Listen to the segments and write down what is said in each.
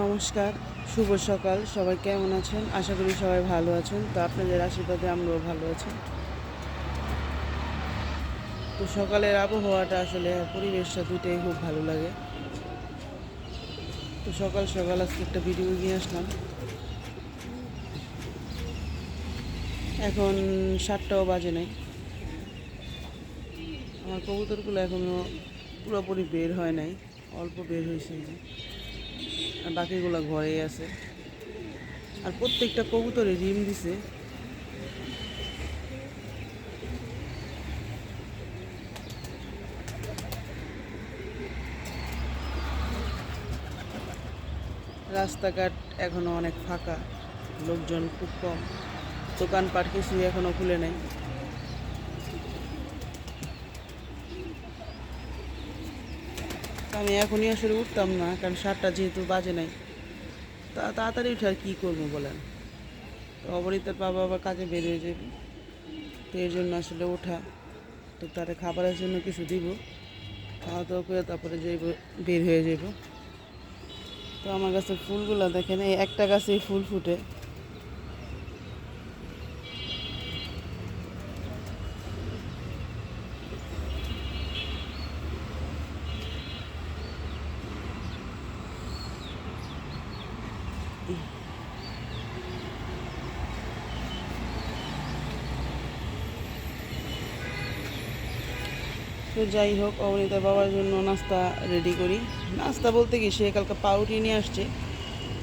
নমস্কার, শুভ সকাল। সবাই কেমন আছেন? আশা করি সবাই ভালো আছেন। তো আপনাদের আশীর্বাদে আমরাও ভালো আছি। তো সকালের আবহাওয়াটা আসলে পরিবেশটা দুইটাই খুব ভালো লাগে। তো সকাল সকাল আজকে একটা ভিডিও নিয়ে আসলাম। এখন 7টাও বাজে নাই। আমার কবুতরগুলো এখনও পুরোপুরি বের হয় নাই, অল্প বের হয়েছে, আর বাকিগুলো ঘরেই আছে। আর প্রত্যেকটা কবুতরে ডিম দিছে। রাস্তাঘাট এখনও অনেক ফাঁকা, লোকজন খুব কম, দোকানপাট কিছুই এখনও খুলে নেই। আমি এখনই আসলে উঠতাম না, কারণ 7টা যেহেতু বাজে নাই, তাড়াতাড়ি উঠে আর কী করবো বলেন। তো অবনীতার বাবা আবার কাজে বের হয়ে যাবে, তো এই জন্য আসলে ওঠা। তো তারা খাবারের জন্য কিছু দিব, খাওয়া দাওয়া করে তারপরে যাইব, বের হয়ে যাব। তো আমার গাছের ফুলগুলো দেখেন, এই একটা গাছেই ফুল ফুটে। তো যাই হোক, অবনীতার বাবার জন্য নাস্তা রেডি করি। নাস্তা বলতে কি, সে কালকে পাউরুটি নিয়ে আসছে,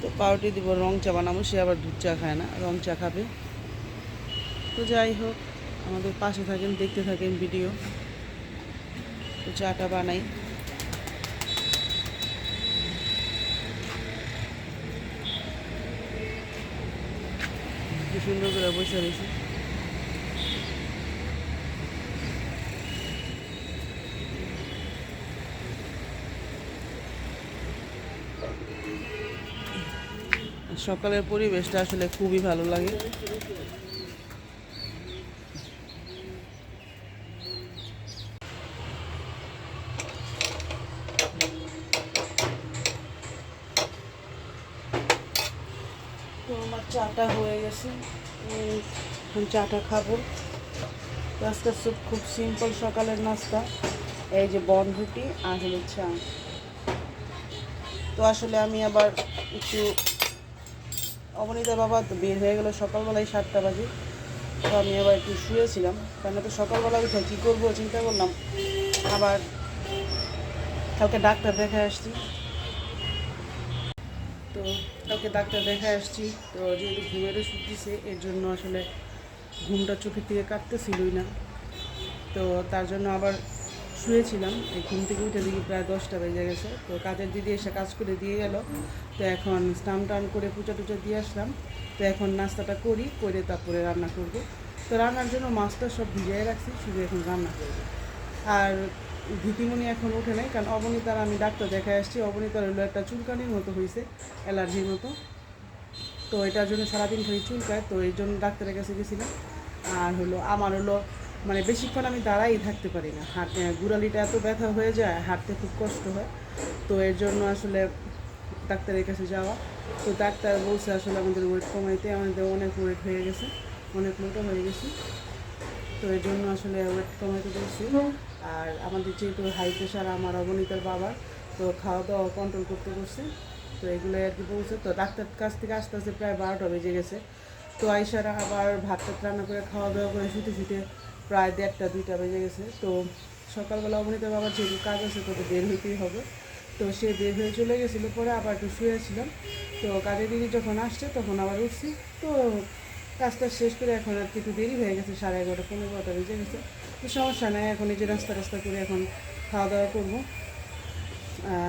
তো পাউরুটি দিব, রং চা বানাবো। সে আবার দুধ চা খায় না, রং চা খাবে। তো যাই হোক, আমাদের পাশে থাকেন, দেখতে থাকেন ভিডিও। তো চাটা বানাই। কি সুন্দর করে বসে রয়েছে। সকালের পরিবেশটা আসলে খুবই ভালো লাগে। তো আমার চাটা হয়ে গেছে, এখন চাটা খাবো। তো আজকে খুব সিম্পল সকালের নাস্তা, এই যে বনরুটি আর হলো চা। তো আসলে আমি আবার একটু, অবনীতা বাবা তো বের হয়ে গেল সকালবেলায় 7টা বাজে। তো আমি আবার একটু শুয়েছিলাম, কেন তো সকালবেলা উঠে কী করবো চিন্তা করলাম। আবার কালকে ডাক্তার দেখায় আসছি, তো কালকে ডাক্তার দেখায় আসছি। তো যেহেতু ঘুমের ওষুধ দিছে, এর জন্য আসলে ঘুমটা চোখের থেকে কাটতেছিলই না। তো তার জন্য আবার শুয়েছিলাম। এই ঘুম থেকে উঠে দেখি প্রায় 10টা বেজে গেছে। তো কাজের দিদি এসে কাজ করে দিয়ে গেল। তো এখন স্নান টান করে পূজা টুজা দিয়ে আসলাম। তো এখন নাস্তাটা করে তারপরে রান্না করব। তো রান্নার জন্য মাছটা সব ভিজিয়ে রাখছি, শুধু এখন রান্না করব। আর ধীতিমণি এখন উঠে নাই, কারণ অবনীতার আমি ডাক্তার দেখায় আসছি। অবনীতার হলো একটা চুলকানির মতো হয়েছে, অ্যালার্জির মতো। তো এটার জন্য সারাদিন খালি চুলকায়, তো এই জন্য ডাক্তারের কাছে গেছিলাম। আর হলো আমার হলো মানে বেশিক্ষণ আমি দাঁড়াই থাকতে পারি না, গুড়ালিটা এত ব্যথা হয়ে যায়, হাঁটতে খুব কষ্ট হয়। তো এর জন্য আসলে ডাক্তারের কাছে যাওয়া। তো ডাক্তার বলছে আসলে আমাদের ওয়েট কমাইতে, আমাদের অনেক ওয়েট হয়ে গেছে, অনেক মোটা হয়ে গেছে। তো এর জন্য আসলে ওয়েট কমাইতে বলছি। আর আমাদের যেহেতু হাই প্রেশার আমার, অবনীতার বাবার, তো খাওয়া দাওয়া কন্ট্রোল করতে বলছে। তো এগুলো আর কি বলছে। তো ডাক্তার কাছ থেকে আস্তে আস্তে প্রায় 12টা বেজে গেছে। তো আইসারা আবার ভাত টাত রান্না করে খাওয়া দাওয়া করে শুতে প্রায় 1:30 2টা বেজে গেছে। তো সকালবেলা অবনীতার বাবার যেহেতু কাজ আছে, তো বের হইতেই হবে। তো সে বের হয়ে চলে গেছিলো, পরে আবার একটু শুয়েছিলাম। তো কাজের দিদি যখন আসছে তখন আবার উঠছি। তো কাজটা শেষ করে এখন আর কি একটু দেরি হয়ে গেছে, 11:30 15টা বেজে গেছে। তো সমস্যা নেই, এখন এই যে নাস্তা করে এখন খাওয়া দাওয়া করবো।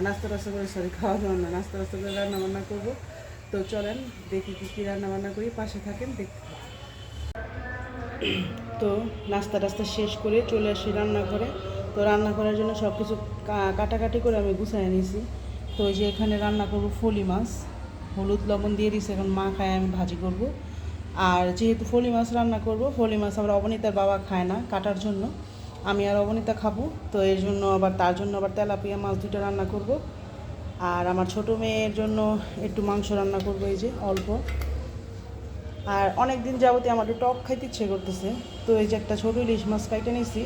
নাস্তা টাস্তা করে, সরি খাওয়া দাওয়া না, নাস্তা টাস্তা করে রান্না বান্না করবো। তো চলেন দেখি কী রান্না বান্না করি, পাশে থাকেন দেখতে থাকেন। তো নাস্তা টাস্তা শেষ করে চলে আসি রান্নাঘরে। তো রান্না করার জন্য সব কিছু কাটাকাটি করে আমি গুছাই নিয়েছি। তো ওই যে এখানে রান্না করবো ফলি মাছ, হলুদ লবণ দিয়ে দিয়েছি, এখন মা খায়, আমি ভাজি করব। আর যেহেতু ফলি মাছ রান্না করব, ফলি মাছ আবার অবনীতার বাবা খায় না, কাটার জন্য আমি আর অবনীতা খাবো। তো এর জন্য আবার তার জন্য আবার তেলাপিয়া মাছ 2টা রান্না করব। আর আমার ছোটো মেয়ের জন্য একটু মাংস রান্না করবো, এই যে অল্প। আর অনেক দিন যাবতীয় আমার একটু টক খাইতে ইচ্ছে করতেছে, তো এই যে একটা ছোটো ইলিশ মাছ কাইটে নিয়েছি,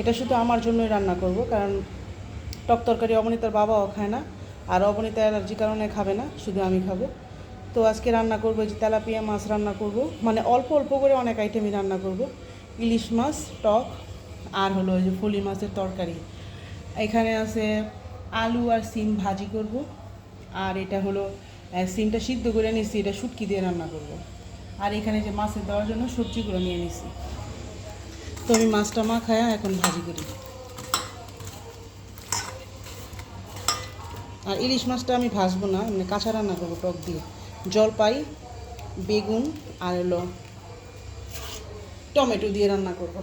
এটা শুধু আমার জন্যই রান্না করব, কারণ টক তরকারি অবনীতার বাবাও খায় না, আর অবনীতা অ্যালার্জির কারণে খাবে না, শুধু আমি খাবো। তো আজকে রান্না করবো যে তেলাপিয়া মাছ রান্না করব, মানে অল্প অল্প করে অনেক আইটেমই রান্না করব। ইলিশ মাছ টক, আর হলো ওই যে ফলি মাছের তরকারি। এখানে আছে আলু আর সিম ভাজি করব, আর এটা হলো সিমটা সিদ্ধ করে নিয়েছি, এটা শুটকি দিয়ে রান্না করব। আর এখানে যে মাছের দেওয়ার জন্য সবজিগুলো নিয়ে নিয়েছি। তো আমি মাছটা মাখায়া এখন ভাজি করি। আর ইলিশ মাছটা আমি ভাজবো না, মানে কাঁচা রান্না করবো টক দিয়ে। জলপাই, বেগুন আর হলো টমেটো দিয়ে রান্না করব।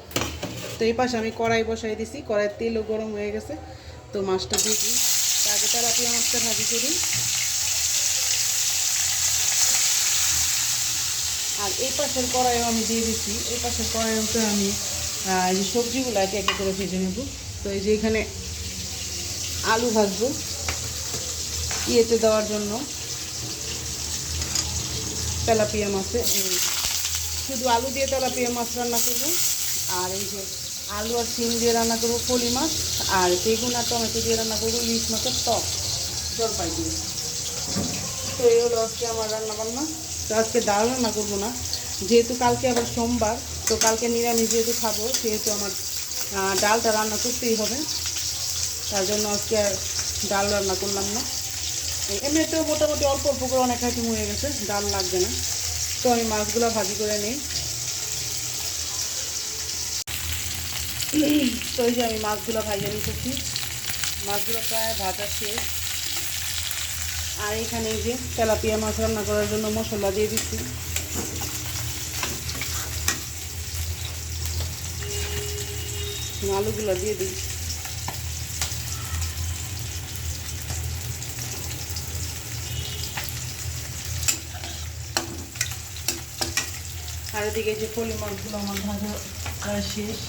তো এই পাশে আমি কড়াই বসাই দিছি, কড়াইয়ের তেলও গরম হয়ে গেছে। তো মাছটা দিয়ে দিই, আগে তেলাপিয়া মাছটা ভাজি করি। আর এই পাশের কড়াইও আমি দিয়ে দিচ্ছি, এই পাশের কড়াইতে আমি এই যে সবজিগুলো একে একে করে ভেজে নেব। তো এই যে এখানে আলু ভাজবো ইয়েতে দেওয়ার জন্য, তেলাপিয়া মাছে শুধু আলু দিয়ে তেলাপিয়া মাছ রান্না করবো। আর এই যে আলু আর সিম দিয়ে রান্না করবো ফলি মাছ, আর বেগুন আর টমেটো দিয়ে রান্না করবো ইলিশ মাছের টক জলপাই দিয়ে। তো এই হলো আজকে আমার রান্না বান্না। তো আজকে ডাল রান্না করবো না, যেহেতু কালকে আবার সোমবার, তো কালকে নিরামিষ যেহেতু খাবো, সেহেতু আমার ডালটা রান্না করতেই হবে। তার জন্য আজকে আর ডাল রান্না করলাম না। এমনিতেও মোটামুটি অল্প অল্প করে অনেক আইটেম হয়ে গেছে, ডাল লাগবে না। তো আমি মাছগুলো ভাজি করে নিই। তো এই যে আমি মাছগুলো ভাজিয়ে নিতেছি, মাছগুলো প্রায় ভাজা শেষ। আর এখানে এই যে তেলাপিয়া মাছ রান্না করার জন্য মশলা দিয়ে দিচ্ছি। আলুগুলো দিয়ে দিই। আর এদিকে যে ফলি মাছগুলো আমার ভাজা প্রায় শেষ।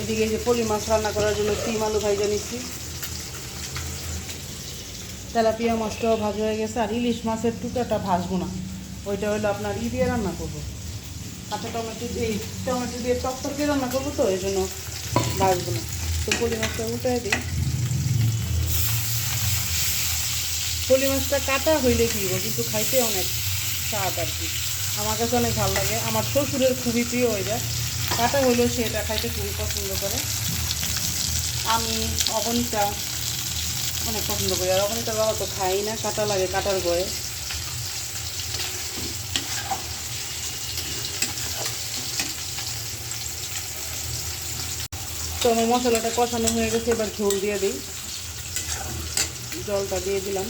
এদিকে যে ফলি মাছ রান্না করার জন্য সিম আলু ভাজা নিচ্ছি। তেলাপিয়া মাছটাও ভাজা হয়ে গেছে। আর ইলিশ মাছের টুকরাটা ভাজবো না, ওইটা হলো আপনার দিয়ে রান্না করবো, কাঁচা টমেটো দিয়ে টক তরকারি রান্না করবো, তো এই জন্য ভাজবো না। তো ফলি মাছটা উল্টাই দিই। ফলি মাছটা কাটা হইলে কি হবো, কিন্তু খাইতে অনেক স্বাদ আর কি, আমার কাছে অনেক ভালো লাগে। আমার শ্বশুরের খুবই প্রিয় হয়ে যায়, কাটা হইলেও সে এটা খাইতে খুবই পছন্দ করে। আমি অবনীতা অনেক পছন্দ করি, আর অবনীতার বাবা তো খাই না, কাটা লাগে কাটার ভয়ে। তো আমার মশলাটা কষানো হয়ে গেছে, এবার ঝোল দিয়ে দিই। জলটা দিয়ে দিলাম।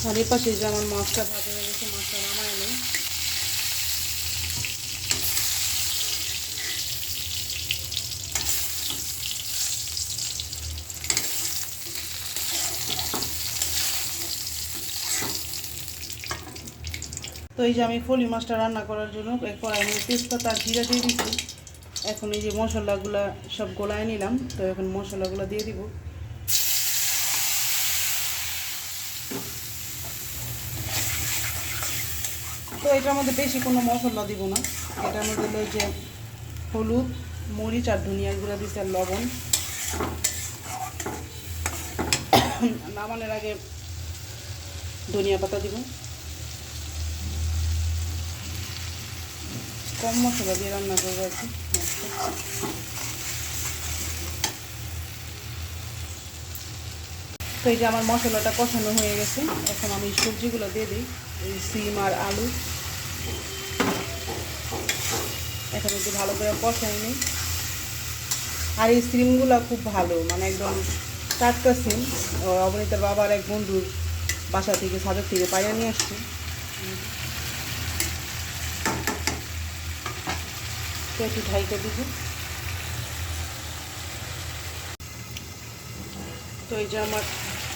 আর এই পাশে যে আমার মাছটা ভাজা হয়ে গেছে, মাছটা নামায় নিই। তো এই যে আমি ফলি মাছটা রান্না করার জন্য কড়াইয়ের মধ্যে তেজপাতা আর জিরা দিয়ে দিচ্ছি। এখন এই যে মশলাগুলো সব গোলায় নিলাম, তো এখন মশলাগুলো দিয়ে দিব। তো এটার মধ্যে বেশি কোনো মশলা দিব না, এটার মধ্যে হলো যে হলুদ, মরিচ আর ধনিয়ার গুঁড়া দিচ্ছি, আর লবণ। নামানোর আগে ধনিয়া পাতা দিব। কম মশলা দিয়ে রান্না করবো আর কি। তো এই যে আমার মশলাটা কষানো হয়ে গেছে, এখন আমি সবজিগুলো দিয়ে দিই, এই সিম আর আলু। এখন একটু ভালো করে কষাই নিই। আর এই সিমগুলো খুব ভালো, মানে একদম টাটকা সিম। অবনীতার বাবার এক বন্ধুর বাসা থেকে, সাজেক থেকে পাইয়া নিয়ে আসছি। তো একটু ঢাইকা দিব। তো এই যে আমার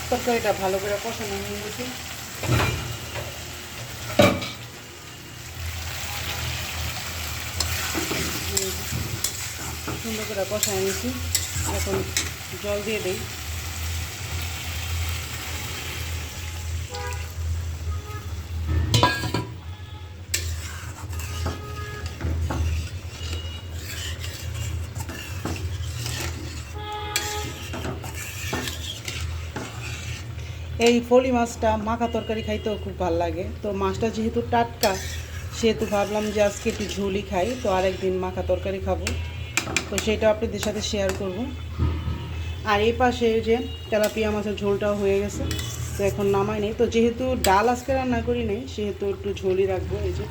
তরকারিটা ভালো করে কষানো হয়ে গেছে। সুন্দর করে কষায় নিয়েছি, এখন জল দিয়ে দিই। এই ফলি মাছটা মাখা তরকারি খাইতেও খুব ভালো লাগে। তো মাছটা যেহেতু টাটকা, সেহেতু ভাবলাম যে আজকে একটু ঝোলই খাই, তো আরেকদিন মাখা তরকারি খাবো, তো সেটা আপনাদের সাথে শেয়ার করব। আর এই পাশে যে তেলাপিয়া মাছের ঝোলটাও হয়ে গেছে, তো এখন নামাই নেই। তো যেহেতু ডাল আজকে রান্না করি নেই, সেহেতু একটু ঝোলই রাখবো। এই যে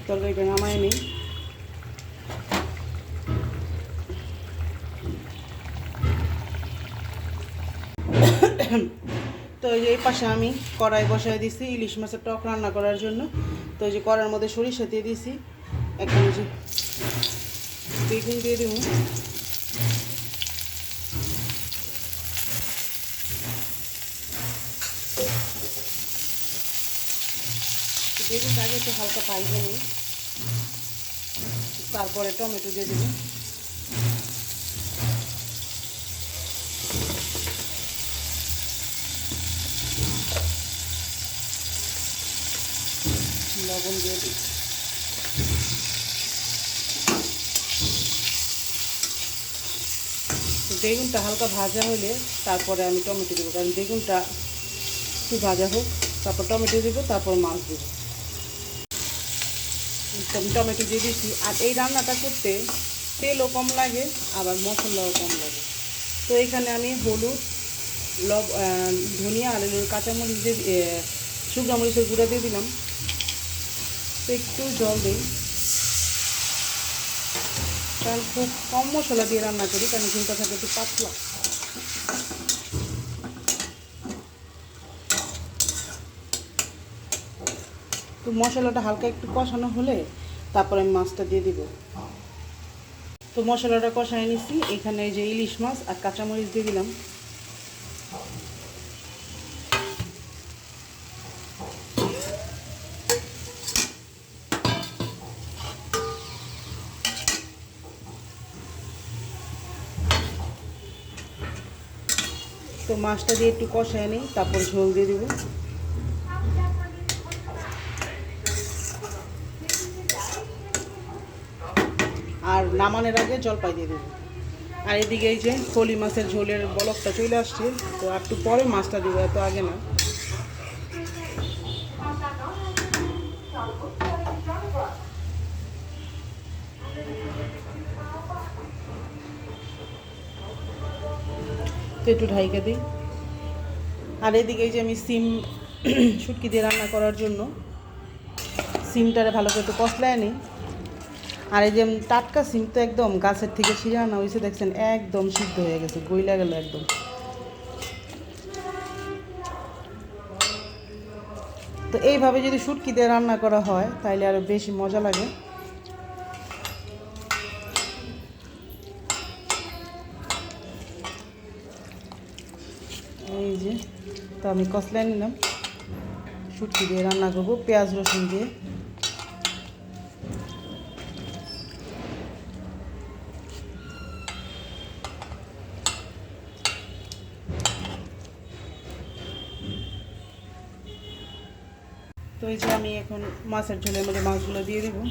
তরকারিটা নামাই নেই। তো এই পাশে আমি কড়াই বসাই দিছি ইলিশ মাছের টক রান্না করার জন্য। তো এই যে কড়াইয়ের মধ্যে সরিষা দিয়ে দিছি, এখন যে বেগুন দিয়ে দেবো। বেগুনটা আগে একটু হালকা ভাজবে নিই, তারপরে টমেটো দিয়ে দেবো। লবণ দিয়ে দিই। বেগুনটা হালকা ভাজা হলে তারপরে আমি টমেটো দেবো, কারণ বেগুনটা একটু ভাজা হোক, তারপর টমেটো দেবো, তারপর মাছ দেবো। আমি টমেটো দিয়ে দিচ্ছি। আর এই রান্নাটা করতে তেলও কম লাগে, আবার মশলাও কম লাগে। তো এখানে আমি হলুদ, ধনিয়া আর কাঁচামরিচ দিয়ে শুকনো মরিচের গুঁড়া দিয়ে দিলাম। তো একটু জল দিই, কারণ খুব কম মশলা দিয়ে রান্না করি, কারণ ঝোলটা থাকে একটু পাতলা। তো মশলাটা হালকা একটু কষানো হলে তারপর আমি মাছটা দিয়ে দিব। তো মশলাটা কষায় নিচ্ছি, এখানে যে ইলিশ মাছ আর কাঁচামরিচ দিয়ে দিলাম। তো মাছটা দিয়ে একটু কষায় নিই, তারপর ঝোল দিয়ে দেবো। আর নামানোর আগে জলপাই দিয়ে দেবো। আর এদিকে এই যে ফলি মাছের ঝোলের বলকটা চলে আসছে, তো একটু পরে মাছটা দেবো, এত আগে না। তো একটু ঢাইকা দিই। আর এদিকে এই যে আমি সিম শুটকি দিয়ে রান্না করার জন্য সিমটারে ভালো করে একটু কষলায় নিই। আর এই যে টাটকা সিম তো একদম গাছের থেকে ছিঁড়ে আনা হয়েছে, দেখছেন একদম সিদ্ধ হয়ে গেছে, গইলা গেল একদম। তো এইভাবে যদি শুটকি দিয়ে রান্না করা হয় তাহলে আরও বেশি মজা লাগে। এই যে তো আমি কষলায় নিলাম, শুটকি দিয়ে রান্না করবো পেঁয়াজ রসুন দিয়ে। তো এই যে আমি এখন মাছের ঝোলের মধ্যে মাছগুলো দিয়ে দেবো।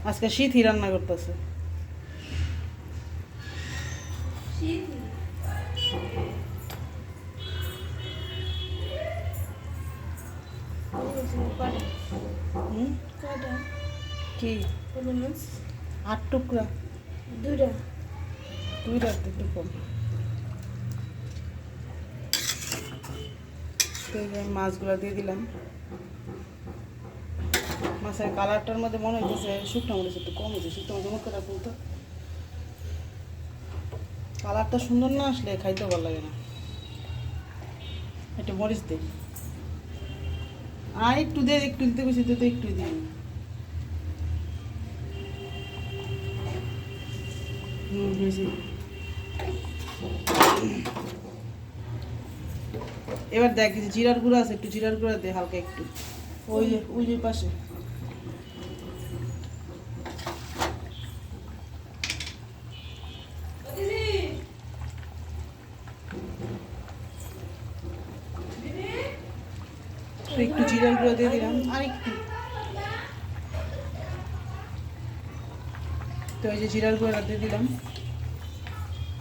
আজকে শীতই রান্না করতেছে। কি 8 টুকরা? দুইটা একটু কম। মাছগুলো দিয়ে দিলাম। মাছের কালারটার মধ্যে মনে হইতেছে শুকনো মরিচ একটু কম হয়েছে, শুকনো মরিচ মুখে রাখুন তো। কালারটা সুন্দর না আসলে খাইতে ভালো লাগে না। একটু মরিচ দিই। আর একটু দে, একটু দিতে বেশি তো একটু দিই। হয়েছে। এবার দেখ যে জিরার গুঁড়ো আছে, একটু জিরার গুঁড়া দে হালকা একটু, ওই যে পাশে। তো একটু জিরার গুঁড়া দিয়ে দিলাম আর একটু। তো এই যে জিরার গুঁড়া দিয়ে দিলাম।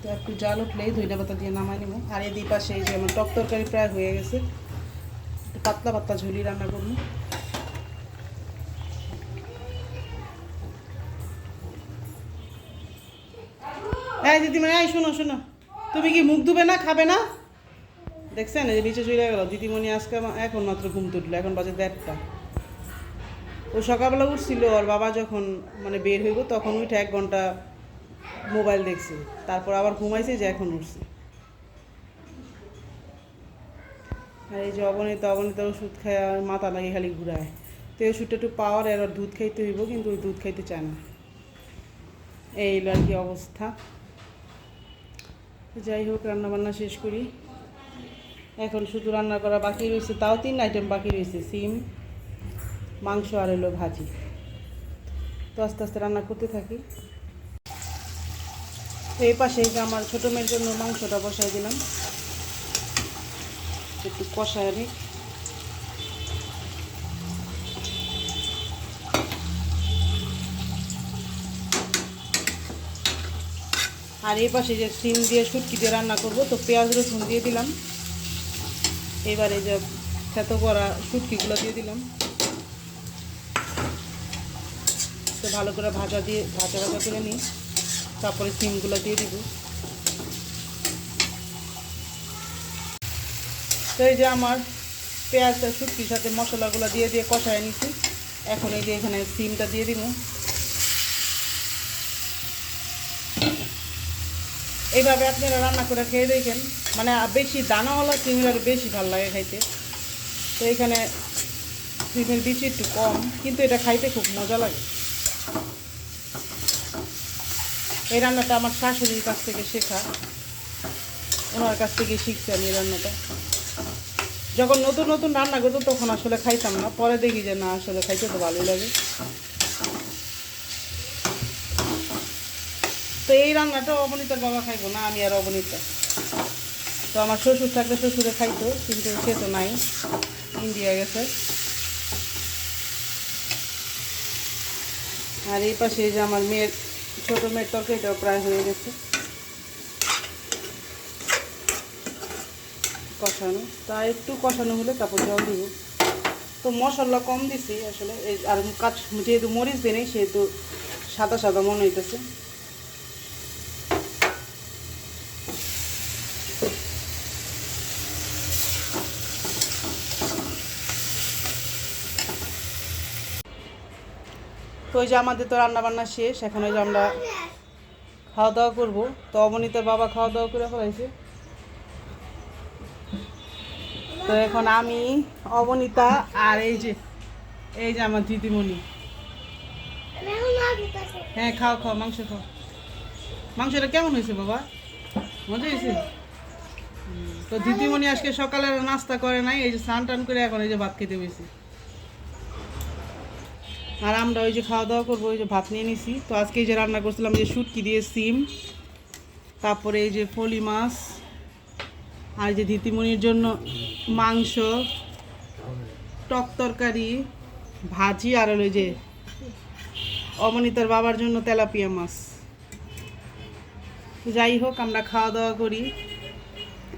তো একটু জাল উঠলেই ধইনা পাতা দিয়ে নামাই নেবো। আর এই পাশে এই যে আমার টক তরকারি প্রায় হয়ে গেছে, একটু পাতলা পাতলা ঝুলি রান্না করবো। হ্যাঁ দিদিমণি, এই শোনো শোনো, তুমি কি মুখ ধুবে না, খাবে না? দেখছেন এই যে নিচে চলে গেল দিদিমণি। আজকে এখন মাত্র ঘুম তুললো, এখন বাজে 1:30। ও সকালবেলা উঠছিল, আর বাবা যখন মানে বের হইব তখন উঠে 1 ঘন্টা মোবাইল দেখছে, তারপর আবার ঘুমাইছে, যে এখন উঠছে। আর এই যে অবনীত ওষুধ খায় আর মাথা লাগে খালি ঘুরায়। তো এই ওষুধটা একটু পাওয়ার, আর দুধ খাইতে হইব, কিন্তু ওই দুধ খাইতে চায় না। এই আর কি অবস্থা। যাই হোক, রান্নাবান্না শেষ করি। এখন শুধু রান্না করা বাকি রয়েছে, তাও 3 আইটেম বাকি রয়েছে, সিম, মাংস আর হলো ভাজি। তো আস্তে আস্তে রান্না করতে থাকি। তো এই পাশে আমার ছোটো মেয়ের জন্য মাংসটা বসাই দিলাম, একটু কষায় নিই। আর এই পাশে যে সিম দিয়ে শুটকি দিয়ে রান্না করব, তো পেঁয়াজ রসুন দিয়ে দিলাম। এবারে যে থেতো করা শুটকিগুলো দিয়ে দিলাম। তো ভালো করে ভাজা করে নিই, তারপরে সিমগুলো দিয়ে দিব। তো এই যে আমার পেঁয়াজটা শুটকির সাথে মশলাগুলো দিয়ে কষায় নিচ্ছি। এখন এই যে এখানে সিমটা দিয়ে দিব। এইভাবে আপনারা রান্না করে খেয়ে দেখেন, মানে বেশি দানাওয়ালা সিমের বেশি ভালো লাগে খাইতে। তো এখানে সিমের বিচি একটু কম, কিন্তু এটা খাইতে খুব মজা লাগে। এই রান্নাটা আমার শাশুড়ির কাছ থেকে শেখা, ওনার কাছ থেকে শিখছি আমি এই রান্নাটা। যখন নতুন নতুন রান্না করতো তখন আসলে খাইতাম না, পরে দেখি যে না, আসলে খাইতে তো ভালোই লাগে। তো এই রান্নাটা অবনীতার বাবা খাইবো না, আমি আর অবনীতা। তো আমার শ্বশুর থাকলে শ্বশুরে খাইতো, কিন্তু সে তো নাই, ইন্ডিয়া গেছে। আর এই পাশে যে আমার মেয়ের ছোটো মেয়ের তরকারিটাও প্রায় হয়ে গেছে কষানো। তা একটু কষানো হলে তারপর জল দিব। তো মশলা কম দিছি আসলে, আর যেহেতু মরিচ দিই নেই, সেহেতু সাদা সাদা মনে হইতেছে। তো ওই যে আমাদের তো রান্নাবান্না শেষ, এখন ওই যে আমরা খাওয়া দাওয়া করবো। তো অবনীতার বাবা খাওয়া দাওয়া করে ফেলাইছে। তো এখন আমি, অবনীতা আর এই যে আমার দিদিমণি। হ্যাঁ খাও খাও, মাংস খাও। মাংসটা কেমন হয়েছে বাবা? মজা হয়েছে? তো দিদিমণি আজকে সকালে নাস্তা করে নাই, এই যে স্নান টান করে এখন এই যে ভাত খেতে বসেছি। আর আমরা ওই যে খাওয়া দাওয়া করবো, ওই যে ভাত নিয়ে নিছি। তো আজকে এই যে রান্না করছিলাম যে শুটকি দিয়ে সিম, তারপরে এই যে ফলি মাছ, আর যে দিদিমণির জন্য মাংস, টক তরকারি, ভাজি, আর ওই যে অবনীতার বাবার জন্য তেলাপিয়া মাছ। যাই হোক, আমরা খাওয়া দাওয়া করি।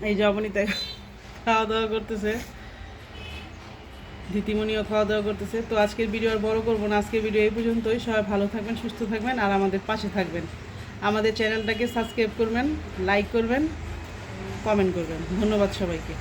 এই যে অবনীতা খাওয়া দাওয়া করতেছে, দিদিমণিও খাওয়া দাওয়া করতেছে। তো আজকের ভিডিও আর বড় করবো না, আজকের ভিডিও এই পর্যন্তই। সবাই ভালো থাকবেন, সুস্থ থাকবেন, আর আমাদের পাশে থাকবেন। আমাদের চ্যানেলটাকে সাবস্ক্রাইব করবেন, লাইক করবেন, কমেন্ট করবেন। ধন্যবাদ সবাইকে।